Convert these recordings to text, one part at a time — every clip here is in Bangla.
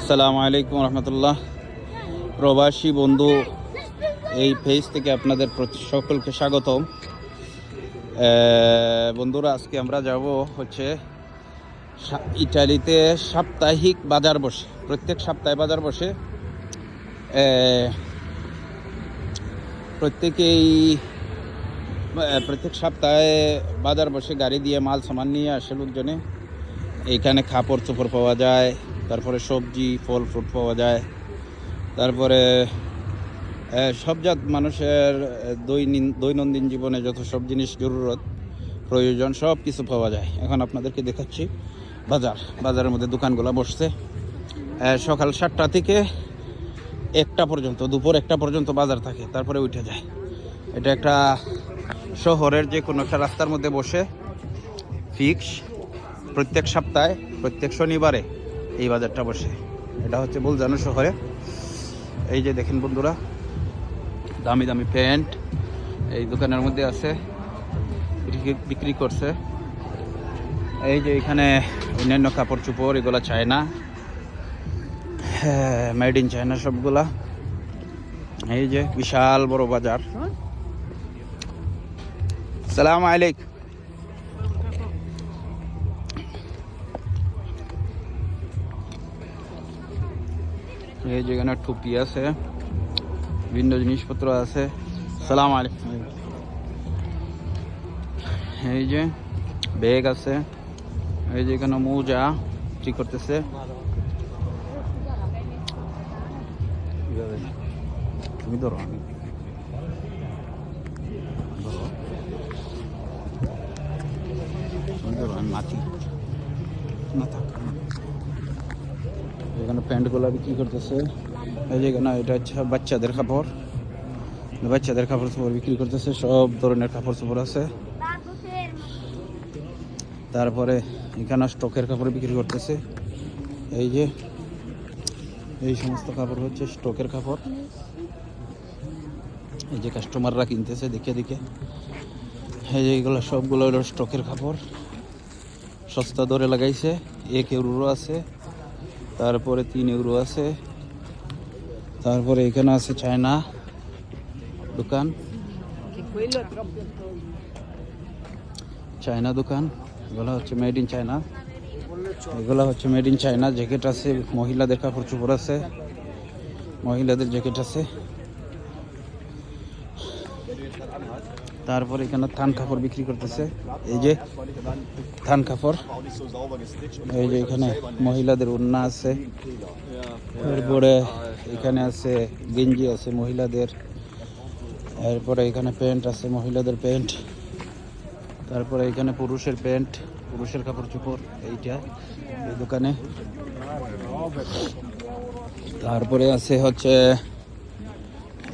আসসালামু আলাইকুম রহমতুল্লাহ। প্রবাসী বন্ধু এই পেজ থেকে আপনাদের প্রতি সকলকে স্বাগতম। বন্ধুরা, আজকে আমরা যাব হচ্ছে ইটালিতে সাপ্তাহিক বাজার বসে, প্রত্যেক সপ্তাহে বাজার বসে। প্রত্যেক সপ্তাহে বাজার বসে গাড়ি দিয়ে মাল সামান নিয়ে আসে লোকজনে। এইখানে কাপড় চোপড় পাওয়া যায়, তারপরে সবজি ফল ফ্রুট পাওয়া যায়, তারপরে সবজাত মানুষের দৈনন্দিন জীবনে যত সব জিনিস জরুরত প্রয়োজন সব কিছু পাওয়া যায়। এখন আপনাদেরকে দেখাচ্ছি বাজারের মধ্যে দোকানগুলো বসছে। সকাল 7টা থেকে 1টা পর্যন্ত, দুপুর 1টা পর্যন্ত বাজার থাকে, তারপরে উঠে যায়। এটা একটা শহরের যে কোনো একটা রাস্তার মধ্যে বসে ফিক্স প্রত্যেক সপ্তাহে প্রত্যেক শনিবারে এই বাজারটা বসে। এটা হচ্ছে বুলজানো শহরে। এই যে দেখেন বন্ধুরা, দামি দামি প্যান্ট এই দোকানের মধ্যে আছে, বিক্রি করছে। এই যে এখানে অন্যান্য কাপড় চোপড়, এগুলা চায়না, মেড ইন চায়না সবগুলা। এই যে বিশাল বড় বাজার। সালাম আলাইকুম। এই যেখানে টুপি আছে, বিভিন্ন জিনিসপত্র আছে। সালাম আলাইকুম। এই যে ব্যাগ আছে, এই যে এখানে মোজা ঠিক করতেছে। তুমি ধরো, আমি মাছি না থাক। এখানে প্যান্টগুলো বিক্রি করতেছে। এই যে এখানে এটা হচ্ছে বাচ্চাদের কাপড় চোপড় বিক্রি করতেছে। সব ধরনের কাপড় চোপড় আছে। তারপরে এখানে স্টকের কাপড় বিক্রি করতেছে। এই যে এই সমস্ত কাপড় হচ্ছে স্টকের কাপড়। এই যে কাস্টমাররা কিনতেছে দেখে দেখে। এই যে এগুলো সবগুলো হলো স্টকের কাপড়, সস্তা দরে লাগাইছে। 1 ইউরো আছে, তারপরে 3 ইউরো আছে। তারপরে এখানে আছে চায়না দোকান, এগুলো হচ্ছে মেড ইন চায়না। জ্যাকেট আছে, মহিলাদের কাপড় চোপড় আছে, মহিলাদের জ্যাকেট আছে। তারপরে এখানে থান কাপড় বিক্রি করতেছে। এই যে থান কাপড়, এই যে এখানে মহিলাদের ওড়না আছে। এরপরে এখানে আছে গেঞ্জি আছে মহিলাদের। এরপরে এখানে প্যান্ট আছে, মহিলাদের প্যান্ট। তারপরে এখানে পুরুষের প্যান্ট, পুরুষের কাপড় চোপড় এইটা এই দোকানে। তারপরে আছে হচ্ছে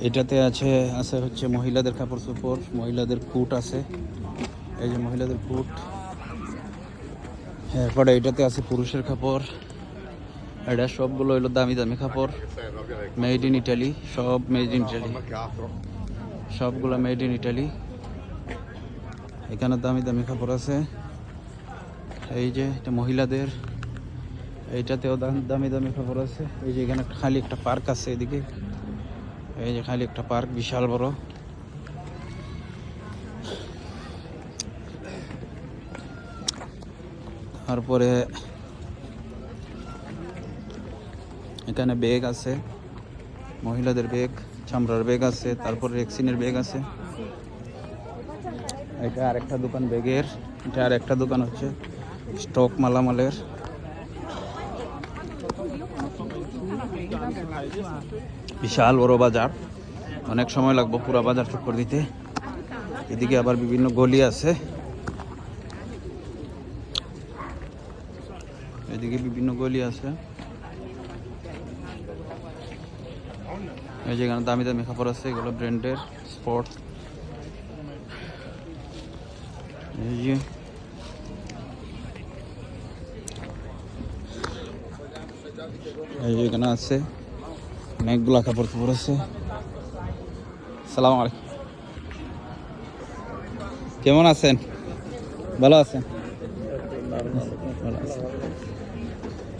এটাতে আছে হচ্ছে মহিলাদের কাপড় চোপড়, মহিলাদের কুট আছে। এই যে মহিলাদের কুট। এরপরে এটাতে আছে পুরুষের কাপড়। এটা সবগুলো হলো দামি দামি কাপড়, মেড ইন ইটালি, সব মেড ইন ইটালি, সবগুলো মেড ইন ইটালি। এখানে দামি দামি কাপড় আছে। এই যে এটা মহিলাদের, এইটাতেও দামি দামি কাপড় আছে। এই যে এখানে খালি একটা পার্ক আছে এদিকে। এই যে খালি একটা পার্ক, বিশাল বড়। তারপরে এখানে ব্যাগ আছে, মহিলাদের ব্যাগ, চামড়ার ব্যাগ আছে। তারপরে রেক্সিনের ব্যাগ আছে। এটা আরেকটা দোকান ব্যাগের। এটা আরেকটা দোকান হচ্ছে স্টক মালামালের। বিশাল বড় বাজার, অনেক সময় লাগবে পুরো বাজার চক্কর দিতে। এদিকে আবার বিভিন্ন গলি আছে, এদিকে বিভিন্ন গলি আছে। এই যেখানে দামি দামি কাপড় আছে, এগুলো ব্র্যান্ডের স্পোর্ট। এই যে এখানে আছে অনেকগুলা কাপড় চোপড় আছে। সালাম আলাইকুম, কেমন আছেন? ভালো আছেন?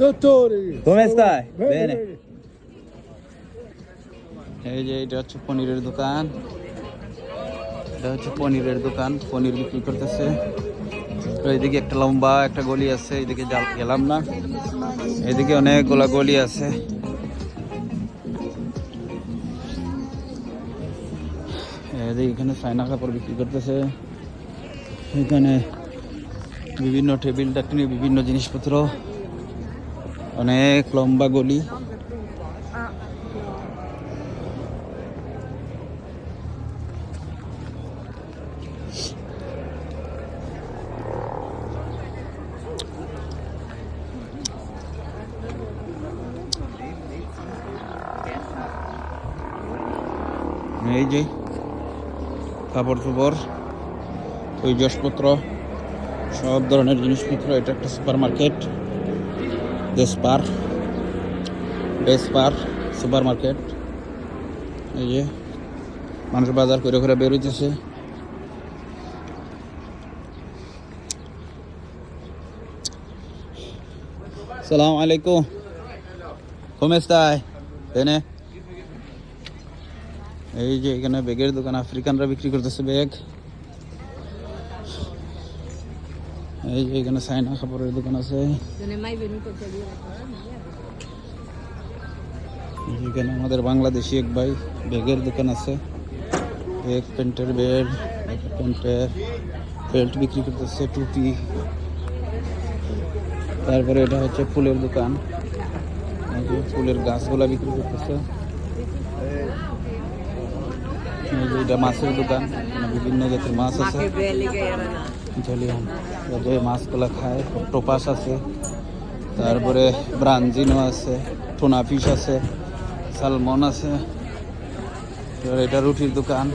Dottore! Come stai? Bene, Bene. bene. এই যে এটা হচ্ছে পনিরের দোকান, এটা হচ্ছে পনিরের দোকান, পনির বিক্রি করতেছে। তো এইদিকে একটা লম্বা একটা গলি আছে, এইদিকে গেলাম না, এইদিকে অনেকগুলা গলি আছে। এইদিকে এখানে চায়না কাপড় বিক্রি করতেছে, এখানে বিভিন্ন টেবিল টাকনি বিভিন্ন জিনিসপত্র, অনেক লম্বা গলি। এই যে কাপড় চোপড়, ওই জিনিসপত্র, সব ধরনের জিনিসপত্র। এটা একটা সুপার মার্কেট, ডেসপার সুপার মার্কেট। এই যে মানুষ বাজার করে করে বেরোইতেছে। সালাম আলাইকুম, come stai? Bene? এই যে এখানে ব্যাগের দোকান, আফ্রিকানরা বিক্রি করতেছে ব্যাগ। এই যে এখানে চায়না কাপড়ের দোকান আছে। এখানে আমাদের বাংলাদেশি এক ভাই ব্যাগের দোকান আছে, ব্যাগ প্যান্টের বেল্ট বিক্রি করতেছে, টুপি। তারপরে এটা হচ্ছে ফুলের দোকান, এই যে ফুলের গাছগুলা বিক্রি করতেছে। এই যে এটা মাছের দোকান, এখানে বিভিন্ন জাতের মাছ আছে, জলিয়ান যে মাছগুলা খায়। টোপাস আছে, তারপরে ব্রাঞ্জিনো আছে, টুনা ফিশ আছে, সালমন আছে। এবার এটা রুটির দোকান।